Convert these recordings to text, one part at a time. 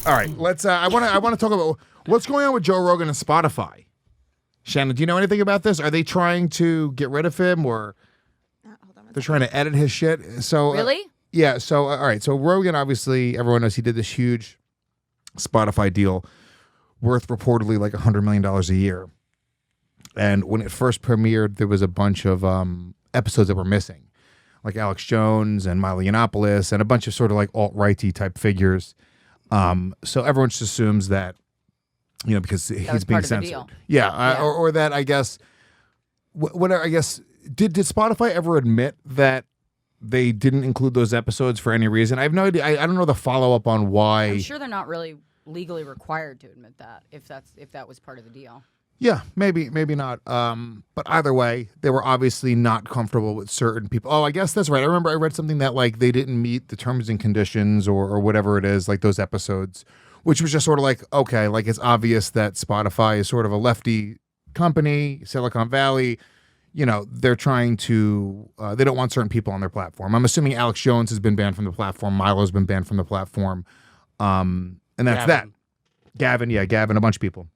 All right, let's. I want to talk about what's going on with Joe Rogan and Spotify. Shannon, do you know anything about this? Are they trying to get rid of him, or they're trying to edit his shit? So really, yeah. So all right. So Rogan, obviously, everyone knows he did this huge Spotify deal worth reportedly like $100 million a year. And when it first premiered, there was a bunch of episodes that were missing, like Alex Jones and Milo Yiannopoulos and a bunch of sort of like alt-righty type figures. So everyone just assumes that, because he's being censored. Yeah, or that I guess, whatever. I guess did Spotify ever admit that they didn't include those episodes for any reason? I have no idea. I don't know the follow up on why. I'm sure they're not really legally required to admit that if that was part of the deal. Yeah, maybe not. But either way, they were obviously not comfortable with certain people. Oh, I guess that's right. I remember I read something that like they didn't meet the terms and conditions or whatever it is, like those episodes, which was just sort of like, okay, like it's obvious that Spotify is sort of a lefty company, Silicon Valley. They're trying to, they don't want certain people on their platform. I'm assuming Alex Jones has been banned from the platform. Milo's been banned from the platform. And that's that. Gavin, a bunch of people.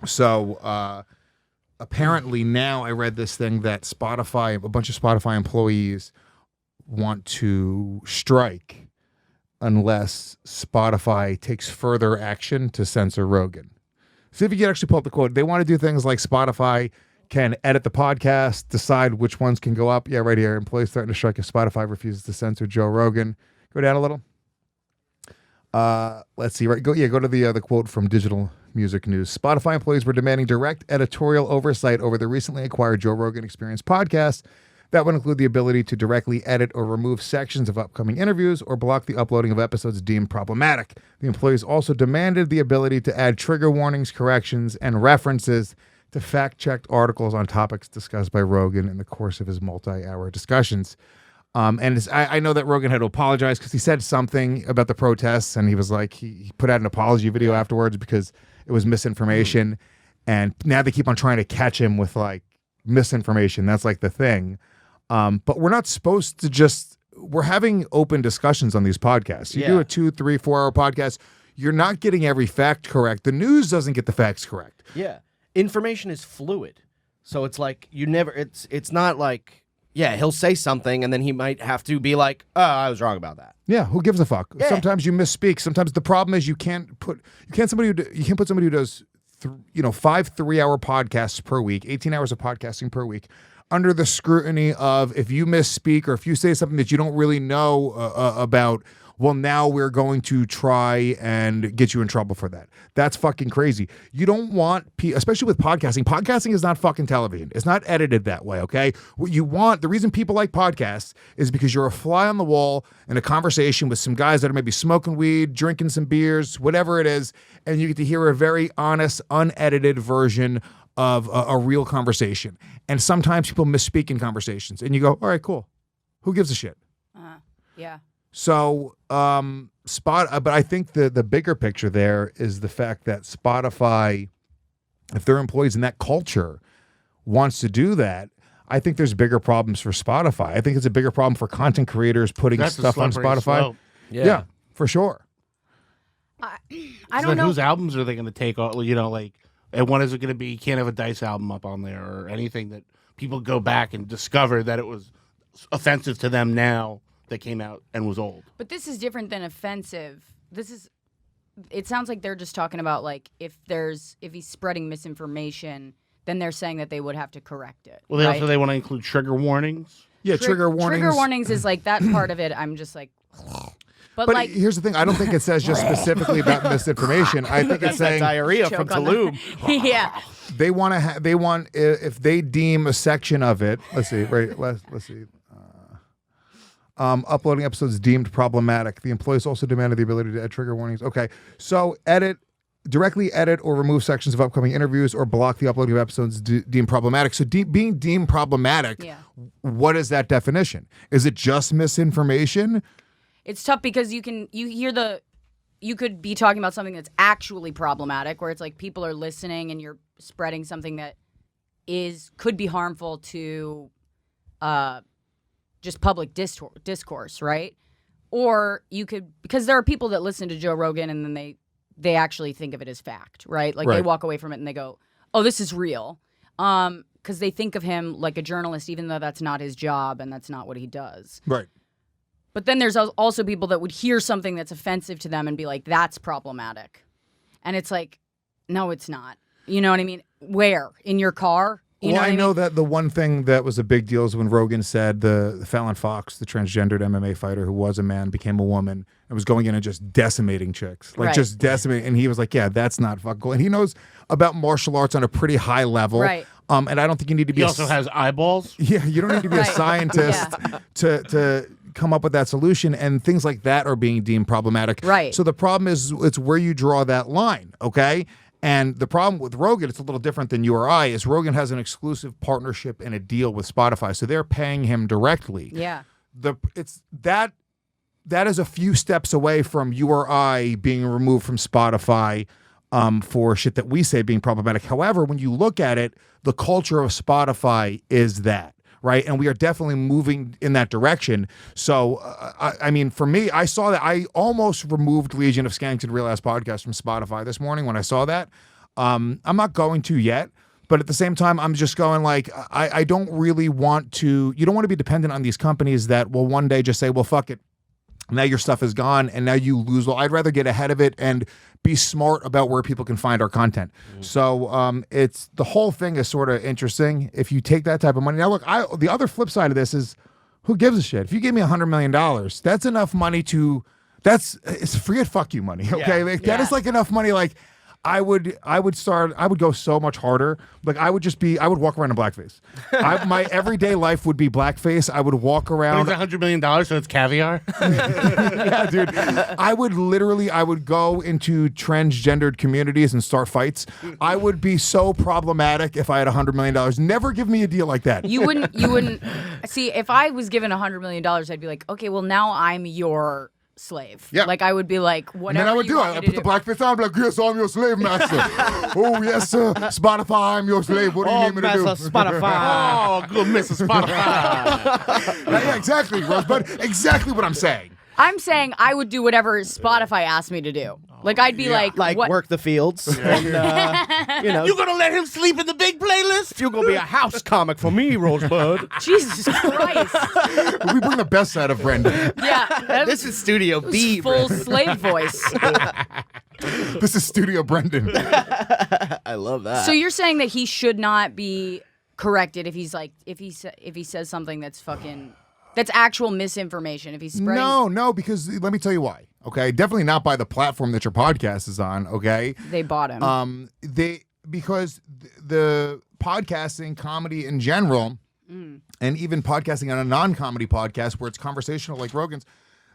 So apparently now I read this thing that a bunch of Spotify employees want to strike unless Spotify takes further action to censor Rogan. See if you can actually pull up the quote. They want to do things like Spotify can edit the podcast, decide which ones can go up. Yeah, right here. Employees threaten to strike if Spotify refuses to censor Joe Rogan. Go down a little. Let's see. Right. Go to the quote from Digital Music News. Spotify employees were demanding direct editorial oversight over the recently acquired Joe Rogan Experience podcast. That would include the ability to directly edit or remove sections of upcoming interviews or block the uploading of episodes deemed problematic. The employees also demanded the ability to add trigger warnings, corrections, and references to fact-checked articles on topics discussed by Rogan in the course of his multi-hour discussions. And I know that Rogan had to apologize because he said something about the protests, and he was like, he put out an apology video afterwards because it was misinformation. And now they keep on trying to catch him with like misinformation. That's like the thing. But we're not supposed to we're having open discussions on these podcasts. You do a 2, 3, 4 hour podcast. You're not getting every fact correct. The news doesn't get the facts correct. Yeah. Information is fluid. So it's like it's not like, he'll say something and then he might have to be like, oh, I was wrong about that. Yeah, who gives a fuck? Yeah. Sometimes you misspeak. Sometimes the problem is you can't put somebody who does 5 3-hour podcasts per week, 18 hours of podcasting per week, under the scrutiny of if you misspeak or if you say something that you don't really know about. Well, now we're going to try and get you in trouble for that. That's fucking crazy. You don't want, especially with podcasting. Podcasting is not fucking television. It's not edited that way, okay? What you want, the reason people like podcasts is because you're a fly on the wall in a conversation with some guys that are maybe smoking weed, drinking some beers, whatever it is, and you get to hear a very honest, unedited version of a real conversation. And sometimes people misspeak in conversations, and you go, all right, cool. Who gives a shit? Yeah. So, but I think the bigger picture there is the fact that Spotify, if their employees in that culture wants to do that, I think there's bigger problems for Spotify. I think it's a bigger problem for content creators putting stuff on Spotify. Slope. Yeah, for sure. I don't know. Whose albums are they going to take? And when is it going to be? You can't have a Dice album up on there or anything that people go back and discover that it was offensive to them now. That came out and was old. But this is different than offensive. It sounds like they're just talking about like if he's spreading misinformation, then they're saying that they would have to correct it. Well, they want to include trigger warnings. Yeah, trigger warnings. Trigger warnings is like that part of it. I'm just like, but like here's the thing. I don't think it says just specifically about misinformation. I think it's saying diarrhea from Tulum. Yeah. They want if they deem a section of it. Let's see. Right. Let's see. Uploading episodes deemed problematic. The employees also demanded the ability to add trigger warnings. Okay, so directly edit or remove sections of upcoming interviews or block the uploading of episodes deemed problematic. So being deemed problematic, what is that definition? Is it just misinformation? It's tough because you could be talking about something that's actually problematic, where it's like people are listening and you're spreading something that could be harmful to just public discourse, right? Or you could, because there are people that listen to Joe Rogan and then they actually think of it as fact, right? Like they walk away from it and they go, oh, this is real. Because they think of him like a journalist, even though that's not his job and that's not what he does. Right. But then there's also people that would hear something that's offensive to them and be like, that's problematic. And it's like, no, it's not. You know what I mean? Where? In your car? You Well, know I know that the one thing that was a big deal is when Rogan said the Fallon Fox, the transgendered MMA fighter who was a man, became a woman and was going in and just decimating chicks. Like just decimating. And he was like, yeah, that's not fucking cool. And he knows about martial arts on a pretty high level. Right. And I don't think you need to be He also has eyeballs. Yeah, you don't need to be a scientist to come up with that solution, and things like that are being deemed problematic. Right. So the problem is it's where you draw that line, okay? And the problem with Rogan, it's a little different than you or I, is Rogan has an exclusive partnership and a deal with Spotify, so they're paying him directly. Yeah. That is a few steps away from you or I being removed from Spotify for shit that we say being problematic. However, when you look at it, the culture of Spotify is that, right? And we are definitely moving in that direction. So, I mean, for me, I saw that. I almost removed Legion of Skanks and Real Ass Podcast from Spotify this morning when I saw that. I'm not going to yet. But at the same time, I'm just going like, I don't really want to, you don't want to be dependent on these companies that will one day just say, well, fuck it. Now your stuff is gone and now you lose. Well, I'd rather get ahead of it and be smart about where people can find our content. So it's the whole thing is sort of interesting if you take that type of money. Now, look, the other flip side of this is who gives a shit? If you give me $100 million, that's enough money to, it's forget fuck you money. Okay. Yeah. Like, that is like enough money. Like, I would go so much harder. Like I would walk around in blackface. My everyday life would be blackface. I would walk around. But it's $100 million, so it's caviar. Yeah, dude. I would go into transgendered communities and start fights. I would be so problematic if I had $100 million. Never give me a deal like that. You wouldn't see, if I was given $100 million, I'd be like, okay, well now I'm your slave. Yeah. Like I would be like, whatever. And then I would you I put the blackface on, I'm like, yes, I'm your slave master. Oh, yes, sir. Spotify, I'm your slave. What do you need me to do? Spotify. Oh, good Mrs. Spotify. Yeah, exactly, Rosebud. Exactly what I'm saying. I'm saying I would do whatever Spotify asked me to do. Like I'd be like what? Work the fields. And, You gonna let him sleep in the big playlist? you're gonna be a house comic for me, Rosebud. Jesus Christ. We bring the best out of Brendan. Yeah. This is Studio B. full slave voice. This is Studio Brendan. I love that. So you're saying that he should not be corrected if he's like if he says something that's actual misinformation, if he's spreading. No, because let me tell you why. Okay, definitely not by the platform that your podcast is on. Okay, They bought him. Because the podcasting, comedy in general, and even podcasting on a non-comedy podcast where it's conversational like Rogan's,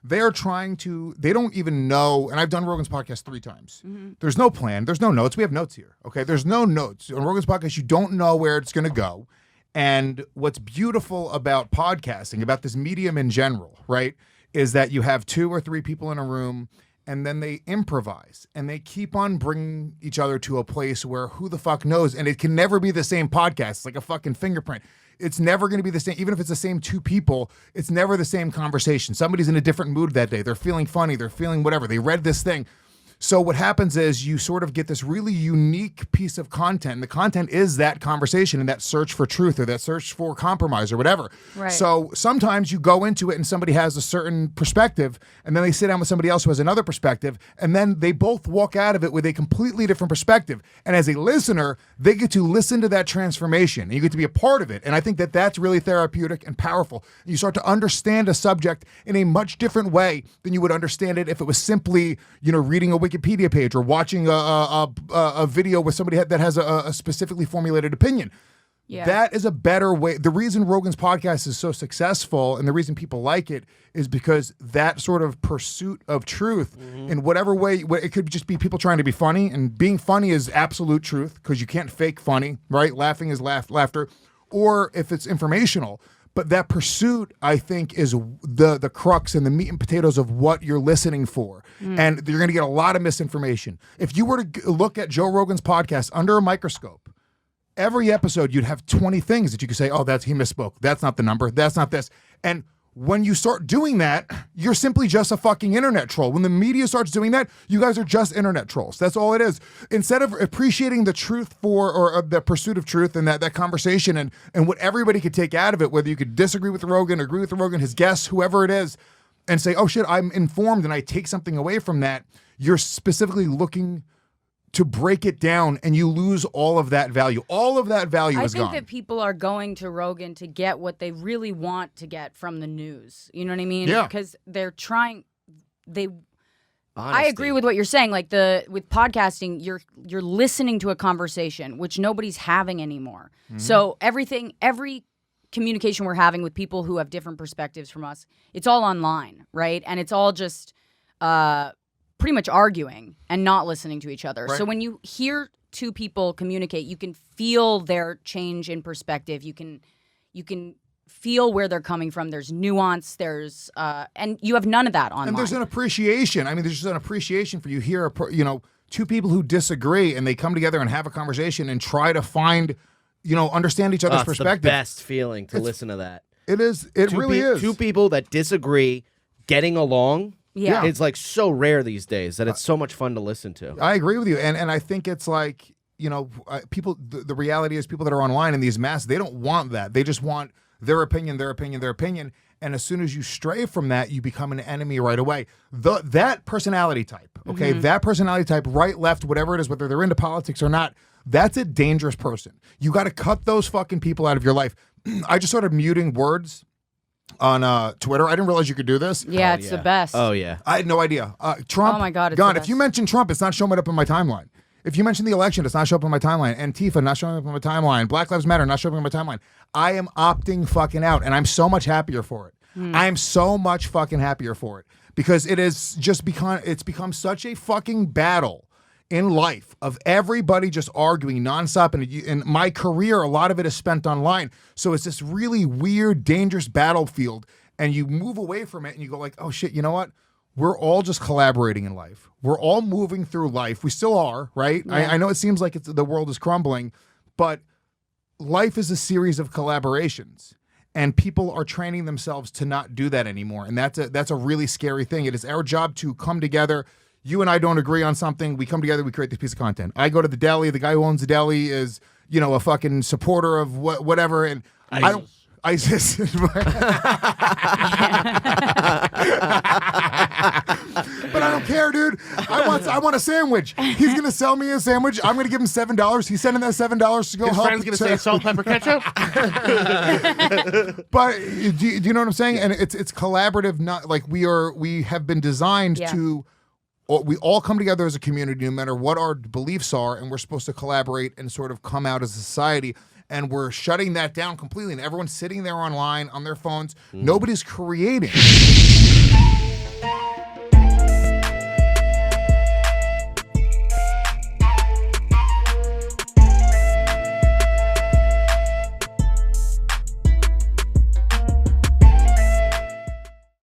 they don't even know, and I've done Rogan's podcast 3 times. There's no plan, there's no notes. We have notes here, okay? There's no notes. On Rogan's podcast, you don't know where it's going to go. And what's beautiful about podcasting, about this medium in general, right, is that you have 2 or 3 people in a room and then they improvise and they keep on bringing each other to a place where who the fuck knows, and it can never be the same podcast. It's like a fucking fingerprint. It's never going to be the same. Even if it's the same 2 people, it's never the same conversation. Somebody's in a different mood that day. They're feeling funny. They're feeling whatever. They read this thing. So what happens is you sort of get this really unique piece of content. And the content is that conversation and that search for truth or that search for compromise or whatever. Right. So sometimes you go into it and somebody has a certain perspective and then they sit down with somebody else who has another perspective and then they both walk out of it with a completely different perspective. And as a listener, they get to listen to that transformation and you get to be a part of it. And I think that that's really therapeutic and powerful. You start to understand a subject in a much different way than you would understand it if it was simply, reading a Wikipedia page or watching a video with somebody that has a specifically formulated opinion. Yeah. That is a better way. The reason Rogan's podcast is so successful and the reason people like it is because that sort of pursuit of truth in whatever way, it could just be people trying to be funny, and being funny is absolute truth because you can't fake funny, right? Laughing is laughter. Or if it's informational. But that pursuit, I think, is the crux and the meat and potatoes of what you're listening for. And you're going to get a lot of misinformation. If you were to look at Joe Rogan's podcast under a microscope, every episode you'd have 20 things that you could say, oh, he misspoke. That's not the number. That's not this. And when you start doing that, you're simply just a fucking internet troll. When the media starts doing that, you guys are just internet trolls. That's all it is. Instead of appreciating the truth or the pursuit of truth and that conversation and what everybody could take out of it, whether you could disagree with Rogan, agree with Rogan, his guests, whoever it is, and say, oh shit, I'm informed and I take something away from that, you're specifically looking to break it down, and you lose all of that value. All of that value is gone. I think that people are going to Rogan to get what they really want to get from the news. You know what I mean? Yeah. Because they're trying. I Honesty. agree with what you're saying. Like with podcasting, you're listening to a conversation which nobody's having anymore. Mm-hmm. So every communication we're having with people who have different perspectives from us, it's all online, right? And it's all just pretty much arguing and not listening to each other. Right. So when you hear two people communicate, you can feel their change in perspective. You can feel where they're coming from. There's nuance. There's and you have none of that online. And there's an appreciation. I mean, there's just an appreciation for you hear, two people who disagree and they come together and have a conversation and try to find, understand each other's It's perspective. the best feeling to listen to that. It is. It really is. Two people that disagree getting along. Yeah. It's like so rare these days that it's so much fun to listen to. I agree with you, and I think it's like people. The reality is, people that are online in these masses, they don't want that. They just want their opinion, their opinion, their opinion. And as soon as you stray from that, you become an enemy right away. That personality type, okay, that personality type, right, left, whatever it is, whether they're into politics or not, that's a dangerous person. You got to cut those fucking people out of your life. I just started muting words on Twitter. I didn't realize you could do this. Yeah, it's the best. Oh, yeah. I had no idea. Trump. Oh my God, it's gone. the If you best. mention Trump, it's not showing up in my timeline. If you mention the election, it's not showing up on my timeline. Antifa, not showing up on my timeline. Black Lives Matter, not showing up on my timeline. I am opting fucking out, and I'm so much happier for it. I am so much fucking happier for it because it is just become such a fucking battle in life of everybody just arguing nonstop. And in my career, a lot of it is spent online. So it's this really weird, dangerous battlefield. And you move away from it and you go like, oh shit, you know what? We're all just collaborating in life. We're all moving through life. We still are, right? Yeah. I know it seems like the world is crumbling, but life is a series of collaborations. And people are training themselves to not do that anymore. And that's a really scary thing. It is our job to come together. You and I don't agree on something. We come together, we create this piece of content. I go to the deli. The guy who owns the deli is, a fucking supporter of whatever. And ISIS. But I don't care, dude. I want a sandwich. He's gonna sell me a sandwich. I'm gonna give him $7. He's sending that $7 to go His help. friend's gonna say salt, pepper, ketchup. But do you know what I'm saying? And it's collaborative. Not like we have been designed to. We all come together as a community, no matter what our beliefs are, and we're supposed to collaborate and sort of come out as a society. And we're shutting that down completely, and everyone's sitting there online on their phones. Nobody's creating.